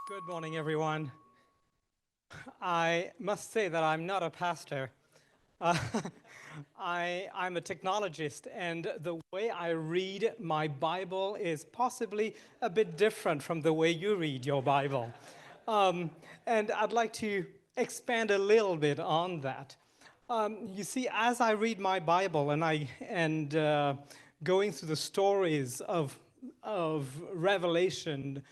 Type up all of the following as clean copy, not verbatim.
Good morning, everyone. I must say that I'm not a pastor. Uh, I'm a technologist, and the way I read my Bible is possibly a bit different from the way you read your Bible. Um, and I'd like to expand a little bit on that. You see, as I read my Bible and going through the stories of Revelation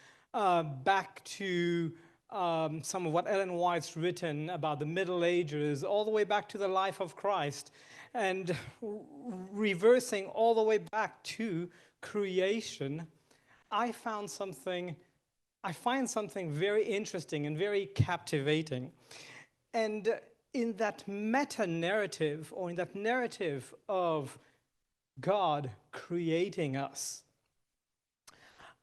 back to some of what Ellen White's written about the Middle Ages, all the way back to the life of Christ, and reversing all the way back to creation, I found something. I find something very interesting and very captivating. And in that meta narrative, or in that narrative of God creating us,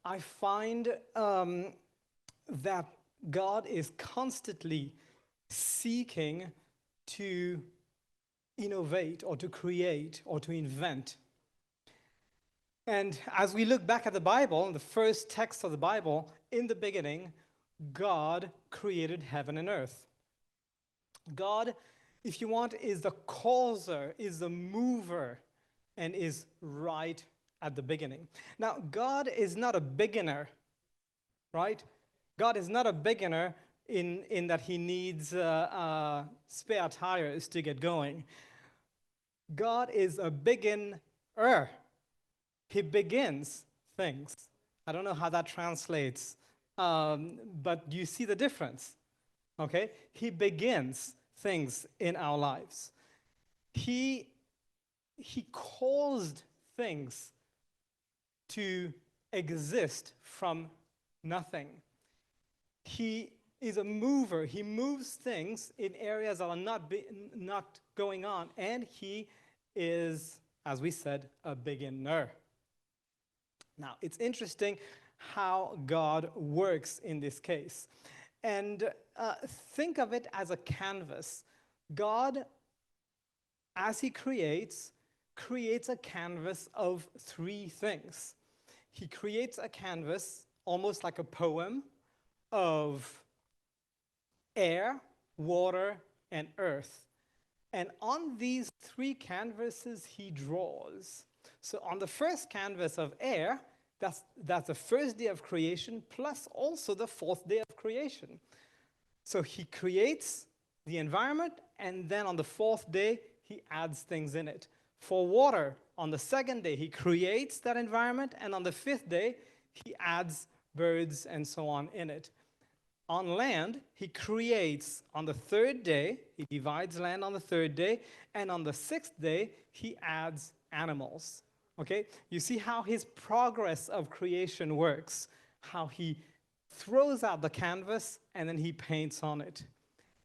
I find that God is constantly seeking to innovate or to create or to invent. And as we look back at the Bible, the first text of the Bible, in the beginning, God created heaven and earth. God, if you want, is the causer, is the mover, and is right at the beginning. Now, God is not a beginner, right? God is not a beginner in that he needs spare tires to get going. God is a beginner. He begins things. I don't know how that translates, but you see the difference, okay? He begins things in our lives. He caused things to exist from nothing. He is a mover. He moves things in areas that are not going on, and he is, as we said, a beginner. Now, it's interesting how God works in this case. And think of it as a canvas. God, as he creates a canvas of three things. He creates a canvas, almost like a poem, of air, water, and earth. And on these three canvases, he draws. So on the first canvas of air, that's the first day of creation, plus also the fourth day of creation. So he creates the environment, and then on the fourth day, he adds things in it. For water, on the second day, he creates that environment, and on the fifth day, he adds birds and so on in it. On land, he creates on the third day, he divides land on the third day, and on the sixth day, he adds animals. Okay? You see how his progress of creation works, how he throws out the canvas and then he paints on it.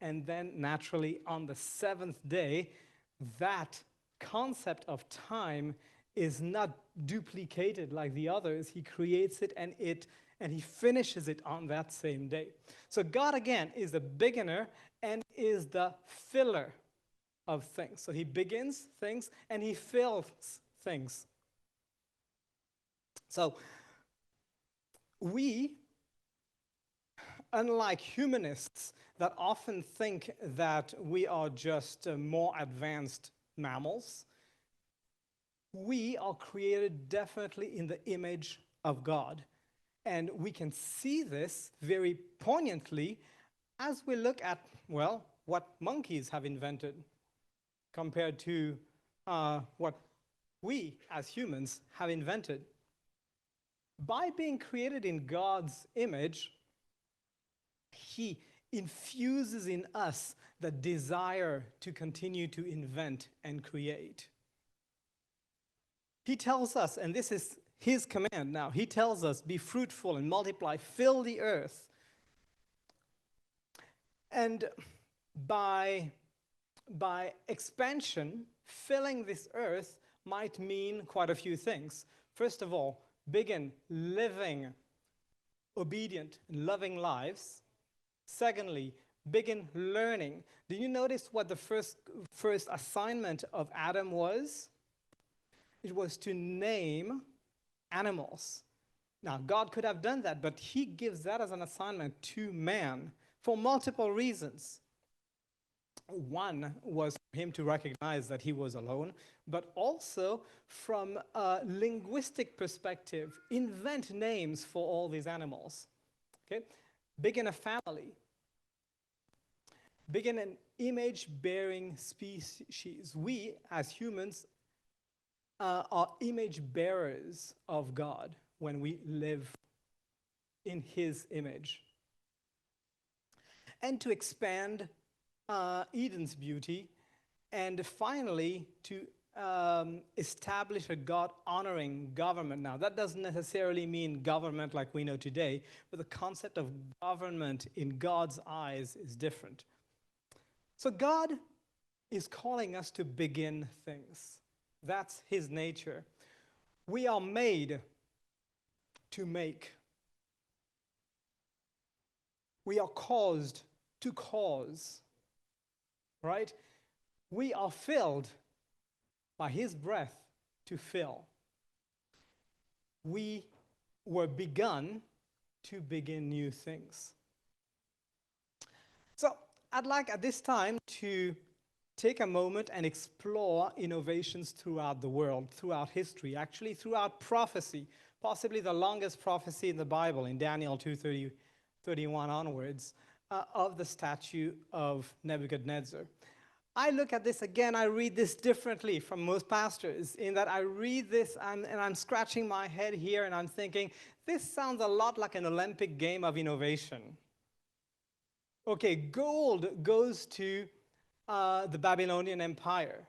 And then naturally on the seventh day, that concept of time is not duplicated like the others. He creates it and he finishes it on that same day. So God again is the beginner and is the filler of things. So he begins things and he fills things. So we, unlike humanists that often think that we are just more advanced mammals, we are created definitely in the image of God. And we can see this very poignantly as we look at, well, what monkeys have invented compared to what we as humans have invented. By being created in God's image, he infuses in us the desire to continue to invent and create. He tells us, and this is his command now, he tells us, be fruitful and multiply, fill the earth. And by expansion, filling this earth might mean quite a few things. First of all, begin living obedient and loving lives. Secondly, begin learning. Do you notice what the first assignment of Adam was? It was to name animals. Now, God could have done that, but he gives that as an assignment to man for multiple reasons. One was for him to recognize that he was alone, but also from a linguistic perspective, invent names for all these animals. Okay? Begin a family, begin an image-bearing species. We, as humans, are image bearers of God when we live in his image. And to expand Eden's beauty, and finally to establish a God-honoring government. Now, that doesn't necessarily mean government like we know today, but the concept of government in God's eyes is different. So God is calling us to begin things. That's his nature. We are made to make. We are caused to cause, right? We are filled by his breath to fill. We were begun to begin new things. So I'd like at this time to take a moment and explore innovations throughout the world, throughout history, actually throughout prophecy, possibly the longest prophecy in the Bible, in Daniel 2:31 onwards, of the statue of Nebuchadnezzar. I look at this again, I read this differently from most pastors, in that I read this and I'm scratching my head here and I'm thinking, this sounds a lot like an Olympic game of innovation. Okay, gold goes to the Babylonian Empire,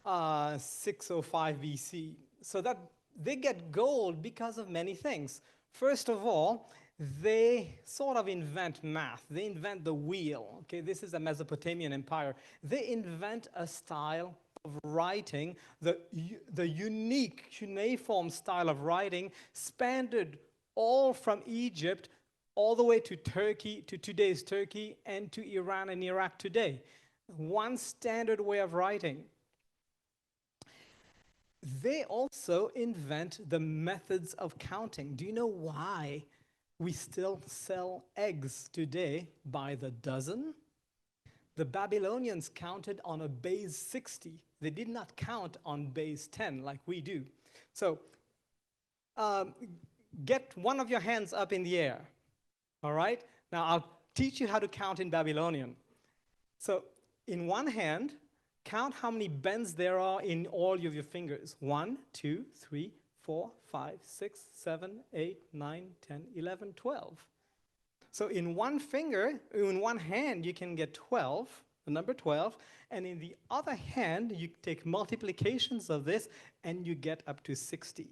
605 BC. So that they get gold because of many things. First of all, they sort of invent math. They invent the wheel. Okay, this is the Mesopotamian Empire. They invent a style of writing, the unique cuneiform style of writing, spanned all from Egypt all the way to Turkey, to today's Turkey, and to Iran and Iraq today. One standard way of writing. They also invent the methods of counting. Do you know why we still sell eggs today by the dozen? The Babylonians counted on a base 60. They did not count on base 10 like we do. So get one of your hands up in the air. All right? Now I'll teach you how to count in Babylonian. So in one hand, count how many bends there are in all of your fingers. 1, 2, 3, 4, 5, 6, 7, 8, 9, 10, 11, 12. So in one finger, in one hand, you can get 12, the number 12, and in the other hand, you take multiplications of this, and you get up to 60.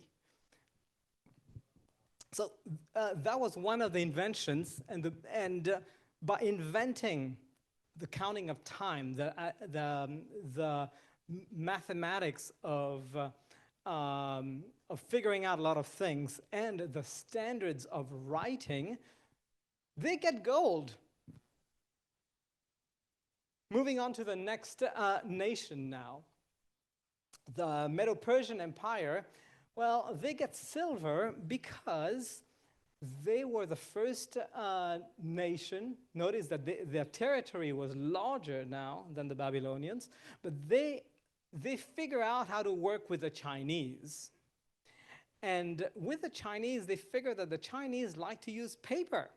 So that was one of the inventions, and by inventing the counting of time, the mathematics of figuring out a lot of things, and the standards of writing, they get gold. Moving on to the next nation now, the Medo-Persian Empire. Well, they get silver because they were the first nation. Notice that their territory was larger now than the Babylonians, but they figure out how to work with the Chinese. And with the Chinese, they figure that the Chinese like to use paper.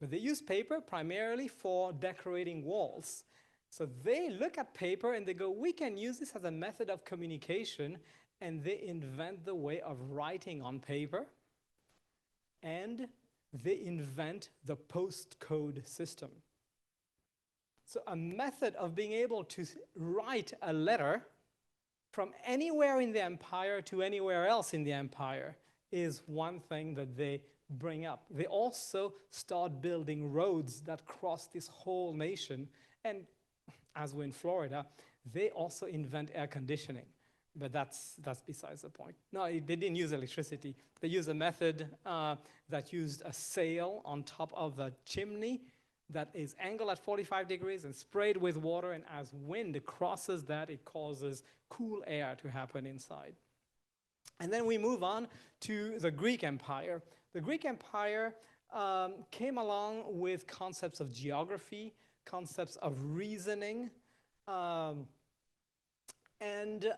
But they use paper primarily for decorating walls. So they look at paper and they go, we can use this as a method of communication, and they invent the way of writing on paper, and they invent the postcode system. So a method of being able to write a letter from anywhere in the empire to anywhere else in the empire is one thing that they bring up. They also start building roads that cross this whole nation. And as we're in Florida, they also invent air conditioning. But that's besides the point. No, they didn't use electricity. They used a method that used a sail on top of the chimney that is angled at 45 degrees and sprayed with water, and as wind crosses that, it causes cool air to happen inside. And then we move on to the Greek Empire. The Greek Empire came along with concepts of geography, concepts of reasoning, um, and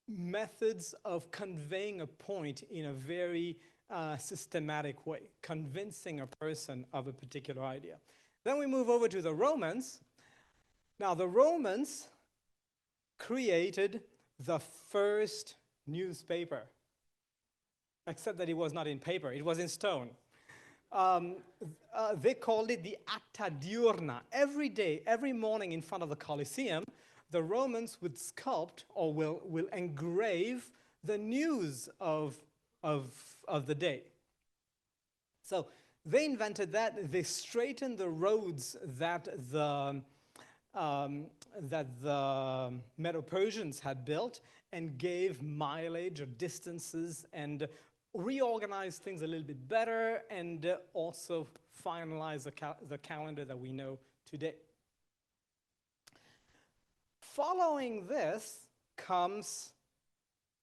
methods of conveying a point in a very systematic way, convincing a person of a particular idea. Then we move over to the Romans. Now, the Romans created the first newspaper, except that it was not in paper, it was in stone. They called it the Acta Diurna. Every day, every morning in front of the Colosseum, the Romans would sculpt or will engrave the news of the day. So they invented that. They straightened the roads that the Medo-Persians had built and gave mileage or distances and reorganized things a little bit better and also finalized the calendar that we know today. Following this comes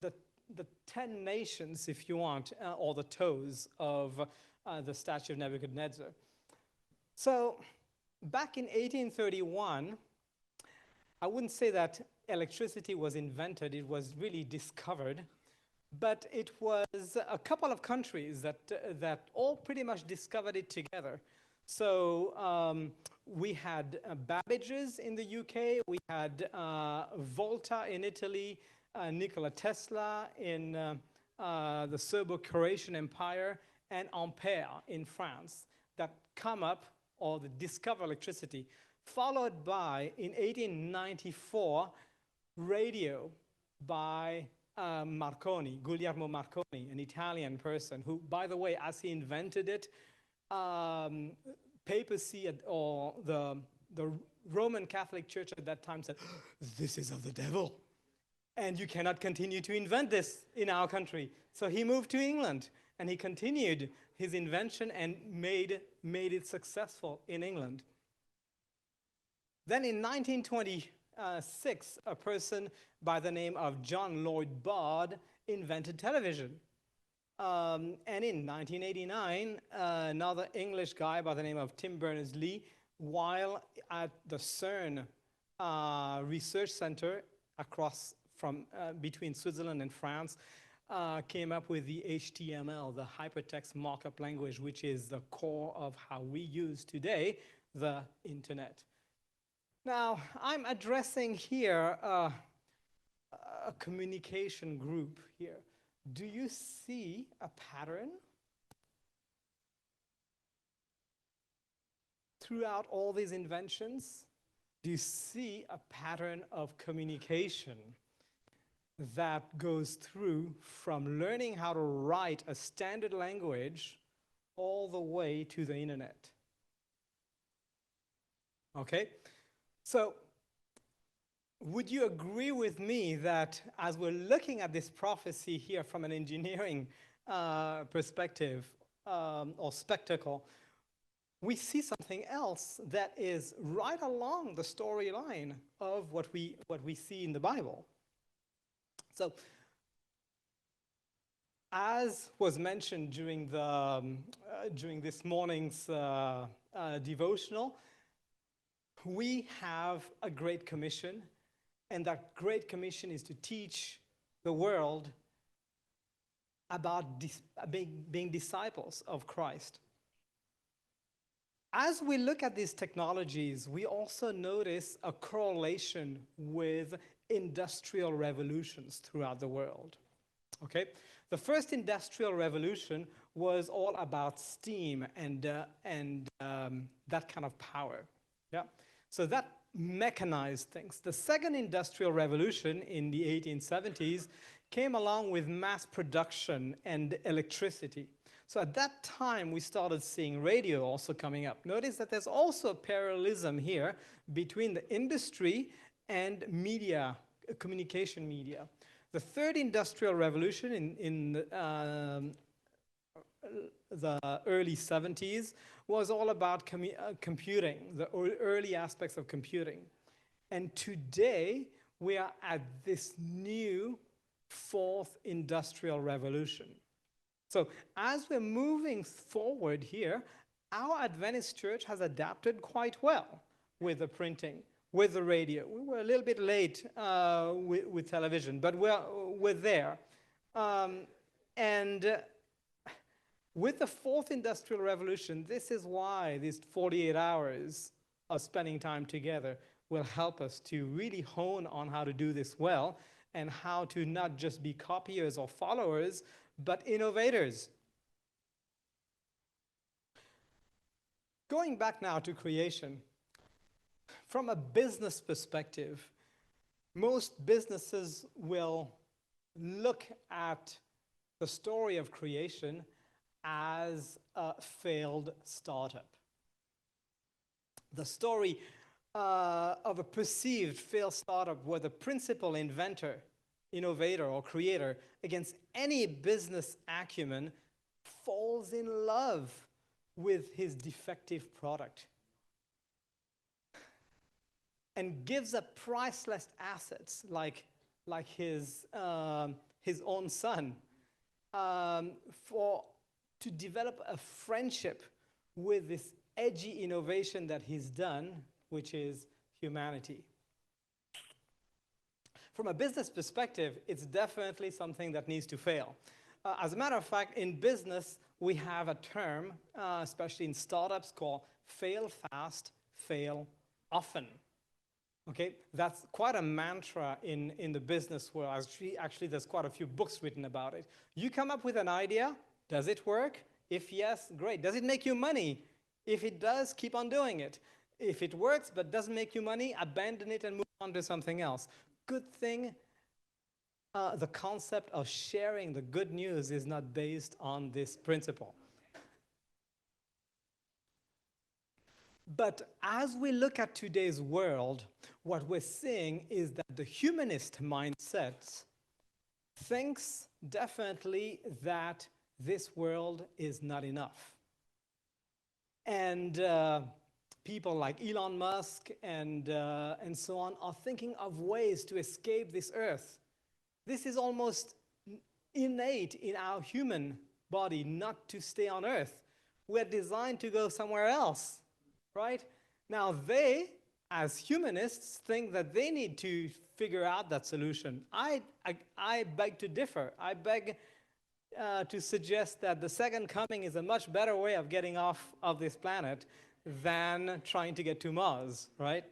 the 10 nations, if you want, or the toes of the statue of Nebuchadnezzar. So back in 1831, I wouldn't say that electricity was invented, it was really discovered, but it was a couple of countries that all pretty much discovered it together. So we had Babbage's in the UK, we had Volta in Italy, Nikola Tesla in the Serbo-Croatian Empire, and Ampere in France that come up or discover electricity, followed by, in 1894, radio by Guglielmo Marconi, an Italian person who, by the way, as he invented it, papacy or the Roman Catholic Church at that time said, "This is of the devil, and you cannot continue to invent this in our country." So he moved to England, and he continued his invention and made it successful in England. Then in 1926, a person by the name of John Lloyd Bard invented television. And in 1989, another English guy by the name of Tim Berners-Lee, while at the CERN research center across from between Switzerland and France, came up with the HTML, the hypertext markup language, which is the core of how we use today the internet. Now, I'm addressing here a communication group here. Do you see a pattern throughout all these inventions? Do you see a pattern of communication that goes through from learning how to write a standard language all the way to the internet? Okay? So, would you agree with me that as we're looking at this prophecy here from an engineering perspective or spectacle, we see something else that is right along the storyline of what we see in the Bible? So, as was mentioned during this morning's devotional, we have a Great Commission, and that Great Commission is to teach the world about being disciples of Christ. As we look at these technologies, we also notice a correlation with industrial revolutions throughout the world. Okay? The first industrial revolution was all about steam and that kind of power. Yeah? So that mechanized things. The second industrial revolution in the 1870s came along with mass production and electricity. So at that time, we started seeing radio also coming up. Notice that there's also a parallelism here between the industry and media, communication media. The third industrial revolution in the early 70s was all about computing, the early aspects of computing. And today, we are at this new fourth industrial revolution. So as we're moving forward here, our Adventist church has adapted quite well with the printing, with the radio. We were a little bit late with television, but we're there. And with the fourth industrial revolution, this is why these 48 hours of spending time together will help us to really hone on how to do this well and how to not just be copiers or followers, but innovators. Going back now to creation, from a business perspective, most businesses will look at the story of creation as a failed startup. The story of a perceived failed startup where the principal inventor, innovator, or creator against any business acumen falls in love with his defective product and gives up priceless assets like his own son to develop a friendship with this edgy innovation that he's done, which is humanity. From a business perspective, it's definitely something that needs to fail. As a matter of fact, in business, we have a term, especially in startups, called fail fast, fail often. Okay, that's quite a mantra in the business world. Actually, there's quite a few books written about it. You come up with an idea, does it work? If yes, great. Does it make you money? If it does, keep on doing it. If it works but doesn't make you money, abandon it and move on to something else. Good thing, the concept of sharing the good news is not based on this principle. But as we look at today's world, what we're seeing is that the humanist mindset thinks definitely that this world is not enough. And people like Elon Musk and so on are thinking of ways to escape this earth. This is almost innate in our human body not to stay on earth. We're designed to go somewhere else, right? Now they, as humanists, think that they need to figure out that solution. I beg to differ. I beg to suggest that the second coming is a much better way of getting off of this planet than trying to get to Mars, right?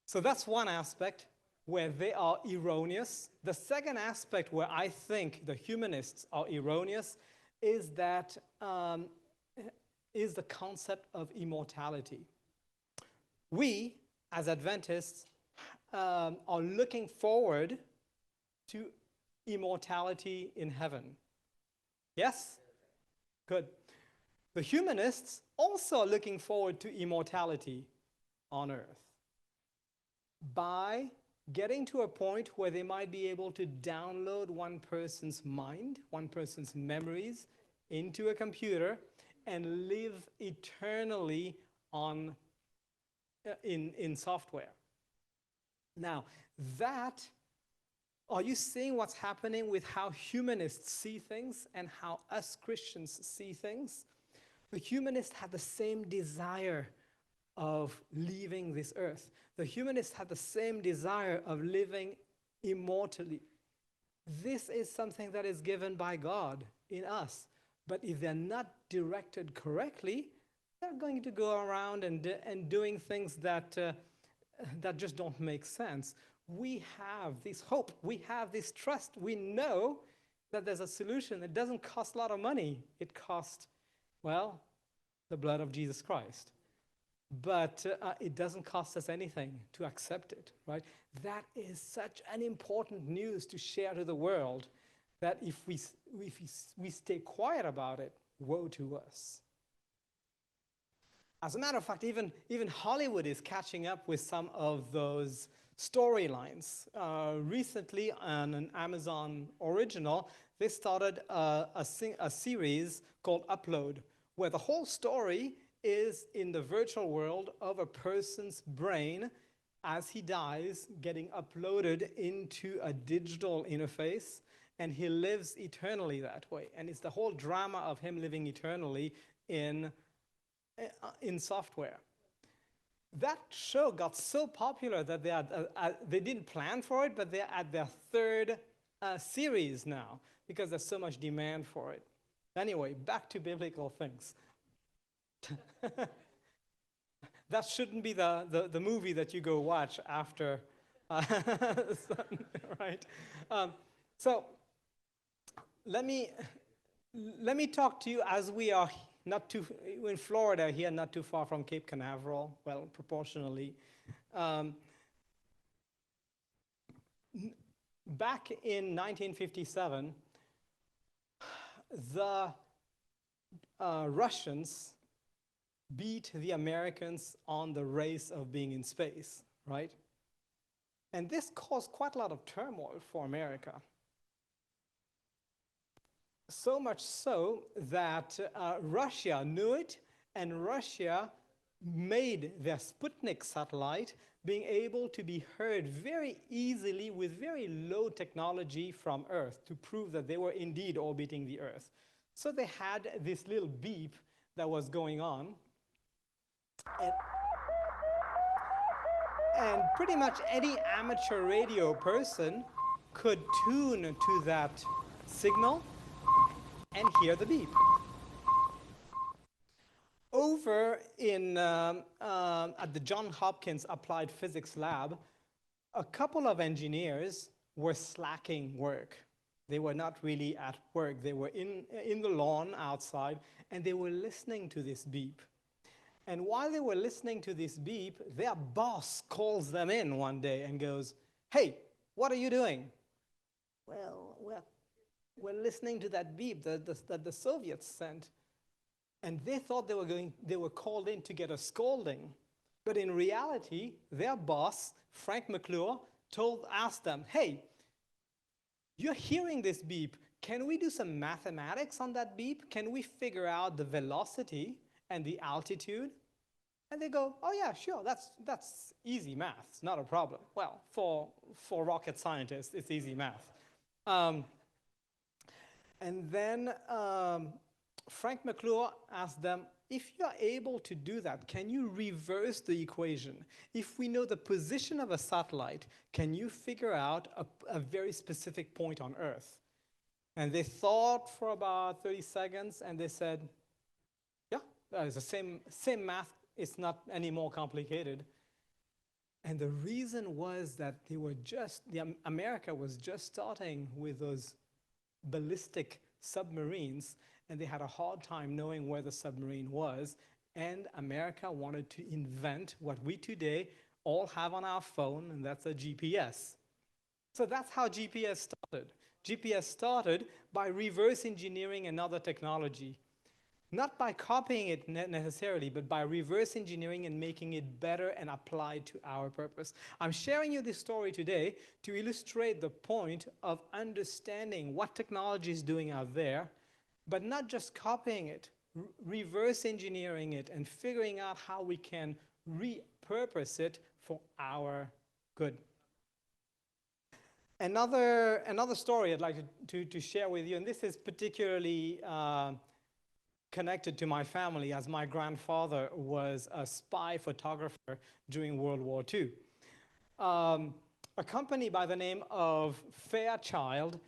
So that's one aspect where they are erroneous. The second aspect where I think the humanists are erroneous is that is the concept of immortality. We, as Adventists, are looking forward to immortality in heaven. Yes? Good. The humanists also are looking forward to immortality on earth by getting to a point where they might be able to download one person's mind, one person's memories into a computer and live eternally in software. Now, are you seeing what's happening with how humanists see things and how us Christians see things? The humanists had the same desire of leaving this earth. The humanists had the same desire of living immortally. This is something that is given by God in us. But if they're not directed correctly, they're going to go around and doing things that just don't make sense. We have this hope. We have this trust. We know that there's a solution. It doesn't cost a lot of money. It costs, well, the blood of Jesus Christ. But it doesn't cost us anything to accept it, right? That is such an important news to share to the world that if we stay quiet about it, woe to us. As a matter of fact, even Hollywood is catching up with some of those storylines. Recently, on an Amazon original, they started a series called Upload, where the whole story is in the virtual world of a person's brain as he dies, getting uploaded into a digital interface, and he lives eternally that way. And it's the whole drama of him living eternally in, in software. That show got so popular that they didn't plan for it, but they're at their third series now because there's so much demand for it. Anyway, back to biblical things. That shouldn't be the movie that you go watch after, right? So let me talk to you as we are not too in Florida here, not too far from Cape Canaveral. Well, proportionally. Back in 1957, the Russians beat the Americans on the race of being in space, right? And this caused quite a lot of turmoil for America. So much so that Russia knew it, and Russia made their Sputnik satellite being able to be heard very easily with very low technology from Earth to prove that they were indeed orbiting the Earth. So they had this little beep that was going on. And pretty much any amateur radio person could tune to that signal and hear the beep. Over in at the Johns Hopkins Applied Physics Lab, a couple of engineers were slacking work. They were not really at work. They were in the lawn outside, and they were listening to this beep. And while they were listening to this beep, their boss calls them in one day and goes, "Hey, what are you doing?" "Well, we're listening to that beep that the Soviets sent." And they thought they were called in to get a scolding. But in reality, their boss, Frank McClure, asked them, "Hey, you're hearing this beep. Can we do some mathematics on that beep? Can we figure out the velocity and the altitude?" And they go, "Oh yeah, sure, that's easy math. It's not a problem." Well, for rocket scientists, it's easy math. And then Frank McClure asked them, "If you're able to do that, can you reverse the equation? If we know the position of a satellite, can you figure out a very specific point on Earth?" And they thought for about 30 seconds, and they said, "Yeah, it's the same math. It's not any more complicated." And the reason was that America was just starting with those ballistic submarines, and they had a hard time knowing where the submarine was, and America wanted to invent what we today all have on our phone, and that's a GPS. So that's how GPS started. GPS started by reverse engineering another technology. Not by copying it necessarily, but by reverse engineering and making it better and applied to our purpose. I'm sharing you this story today to illustrate the point of understanding what technology is doing out there, but not just copying it, reverse engineering it and figuring out how we can repurpose it for our good. Another story I'd like to share with you, and this is particularly connected to my family, as my grandfather was a spy photographer during World War II. A company by the name of Fairchild,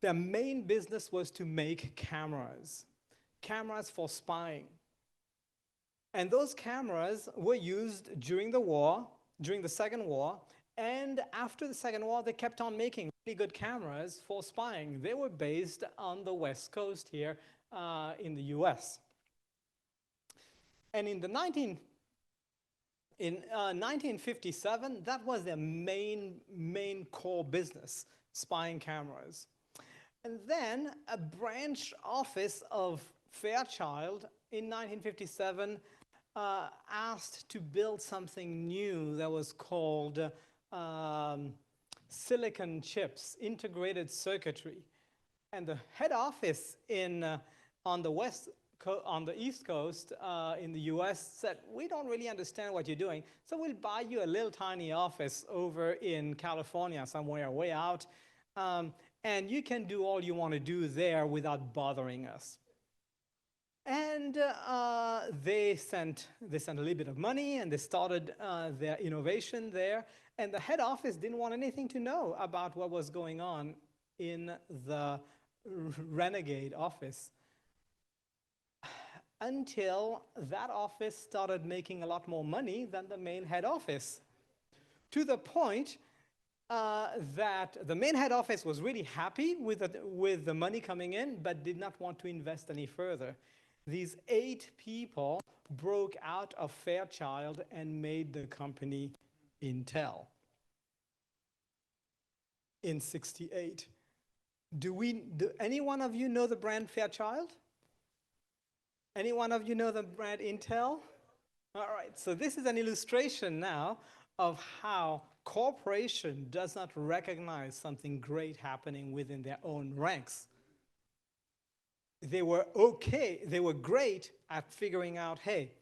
their main business was to make cameras for spying. And those cameras were used during the war, during the Second War, and after the Second War, they kept on making really good cameras for spying. They were based on the West Coast here in the US. And in 1957, that was their main core business, spying cameras. And then a branch office of Fairchild in 1957 asked to build something new that was called silicon chips, integrated circuitry. And the head office on the West on the East Coast in the US said, we don't really understand what you're doing, so we'll buy you a little tiny office over in California somewhere way out, and you can do all you want to do there without bothering us. And they sent a little bit of money, and they started their innovation there. And the head office didn't want anything to know about what was going on in the renegade office until that office started making a lot more money than the main head office, to the point that the main head office was really happy with the money coming in, but did not want to invest any further. These 8 people broke out of Fairchild and made the company Intel in '68. Do any one of you know the brand Fairchild? Any one of you know the brand Intel? All right, so this is an illustration now of how corporation does not recognize something great happening within their own ranks. They were great at figuring out, hey,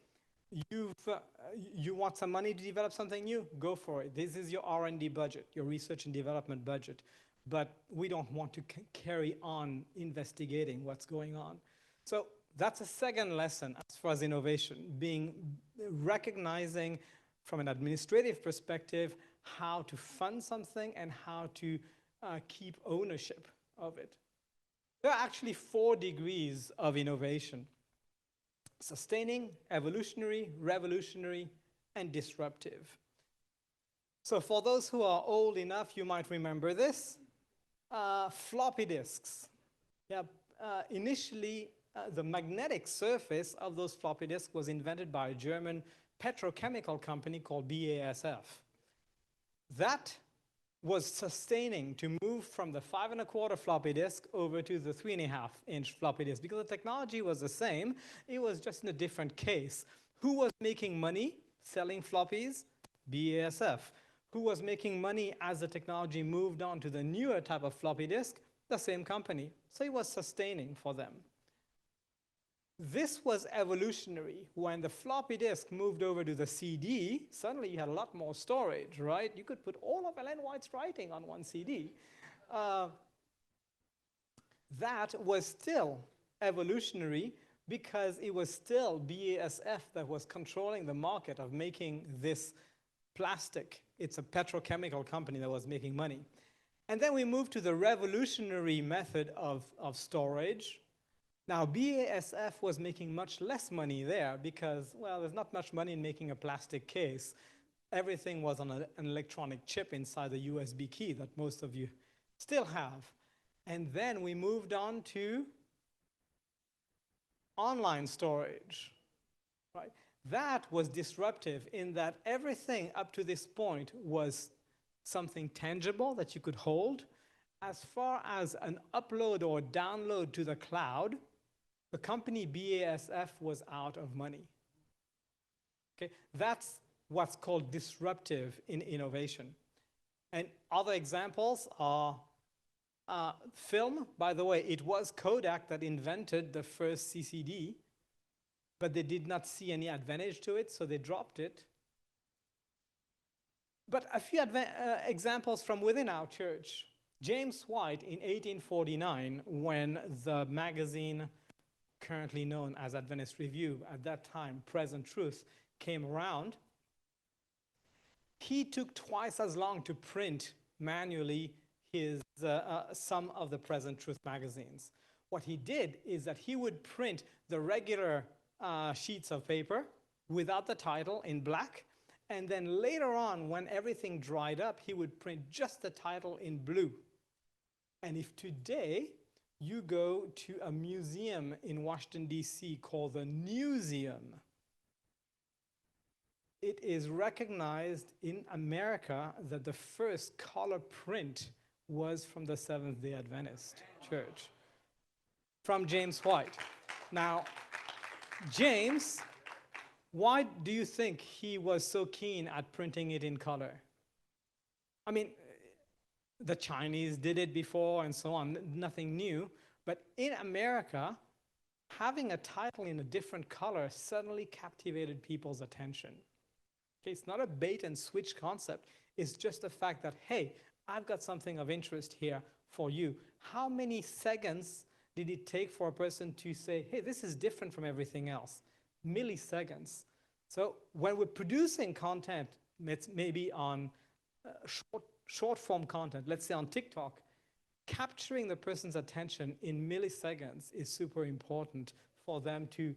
you want some money to develop something new? Go for it. This is your R&D budget, your research and development budget. But we don't want to carry on investigating what's going on. So that's a second lesson as far as innovation, recognizing from an administrative perspective how to fund something and how to keep ownership of it. There are actually 4 degrees of innovation: sustaining, evolutionary, revolutionary, and disruptive. So for those who are old enough, you might remember this. Floppy disks. Yeah, initially, the magnetic surface of those floppy disks was invented by a German petrochemical company called BASF. That was sustaining to move from the 5 1/4 floppy disk over to the 3 1/2-inch floppy disk, because the technology was the same. It was just in a different case. Who was making money selling floppies? BASF. Who was making money as the technology moved on to the newer type of floppy disk? The same company. So it was sustaining for them. This was evolutionary. When the floppy disk moved over to the CD, suddenly you had a lot more storage, right? You could put all of Ellen White's writing on one CD. That was still evolutionary because it was still BASF that was controlling the market of making this plastic. It's a petrochemical company that was making money. And then we moved to the revolutionary method of storage. Now, BASF was making much less money there because, well, there's not much money in making a plastic case. Everything was on an electronic chip inside the USB key that most of you still have. And then we moved on to online storage, right? That was disruptive in that everything up to this point was something tangible that you could hold. As far as an upload or download to the cloud, the company BASF was out of money. Okay, that's what's called disruptive in innovation. And other examples are film. By the way, it was Kodak that invented the first CCD, but they did not see any advantage to it, so they dropped it. But a few examples from within our church. James White in 1849, when the magazine currently known as Adventist Review, at that time Present Truth, came around, he took twice as long to print manually some of the Present Truth magazines. What he did is that he would print the regular sheets of paper without the title in black, and then later on, when everything dried up, he would print just the title in blue. And if today you go to a museum in Washington, D.C. called the Newseum, it is recognized in America that the first color print was from the Seventh-day Adventist Church, from James White. Now, James, why do you think he was so keen at printing it in color? I mean, the Chinese did it before and so on, nothing new. But in America, having a title in a different color suddenly captivated people's attention. Okay, it's not a bait and switch concept. It's just the fact that, hey, I've got something of interest here for you. How many seconds did it take for a person to say, hey, this is different from everything else? Milliseconds. So when we're producing content, maybe on short form content, let's say on TikTok, capturing the person's attention in milliseconds is super important for them to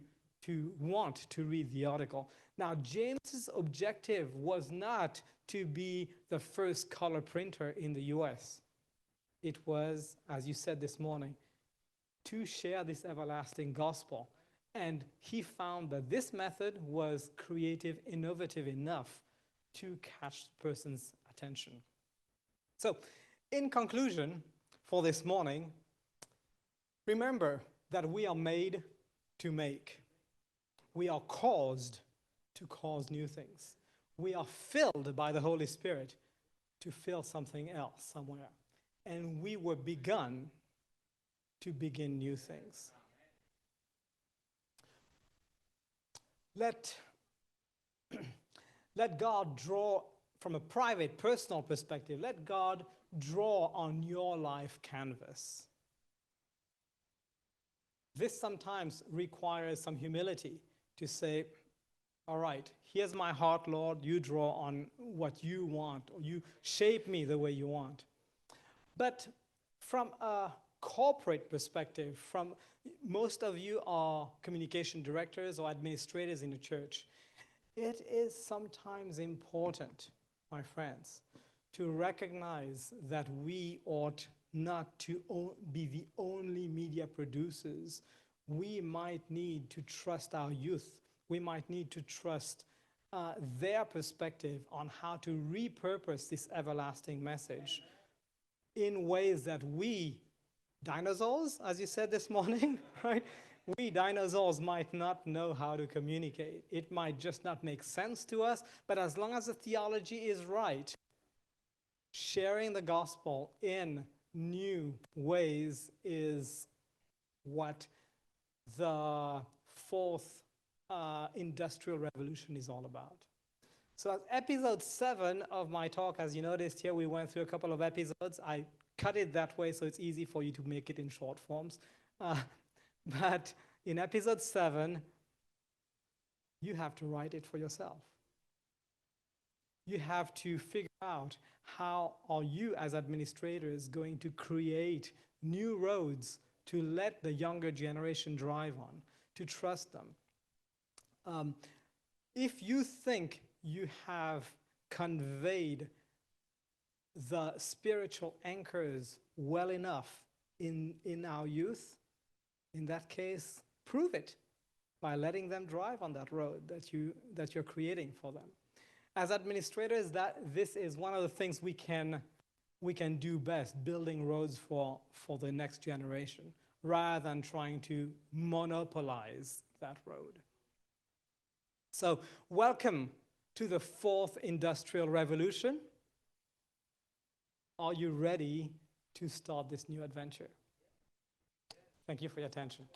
want to read the article. Now, James's objective was not to be the first color printer in the US. It was, as you said this morning, to share this everlasting gospel. And he found that this method was creative, innovative enough to catch the person's attention. So, in conclusion, for this morning, remember that we are made to make. We are caused to cause new things. We are filled by the Holy Spirit to fill something else somewhere. And we were begun to begin new things. Let God draw from a private, personal perspective. Let God draw on your life canvas. This sometimes requires some humility to say, all right, here's my heart, Lord. You draw on what you want, or you shape me the way you want. But from a corporate perspective, most of you are communication directors or administrators in a church. It is sometimes important, my friends, to recognize that we ought not to be the only media producers. We might need to trust our youth. We might need to trust their perspective on how to repurpose this everlasting message in ways that we, dinosaurs, as you said this morning, right? We dinosaurs might not know how to communicate. It might just not make sense to us, but as long as the theology is right, sharing the gospel in new ways is what the fourth industrial revolution is all about. So episode 7 of my talk, as you noticed here, we went through a couple of episodes. I cut it that way so it's easy for you to make it in short forms. But in episode 7, you have to write it for yourself. You have to figure out how are you as administrators going to create new roads to let the younger generation drive on, to trust them. If you think you have conveyed the spiritual anchors well enough in our youth, in that case, prove it by letting them drive on that road that you're creating for them. As administrators, this is one of the things we can do best, building roads for the next generation, rather than trying to monopolize that road. So, welcome to the fourth industrial revolution. Are you ready to start this new adventure? Thank you for your attention.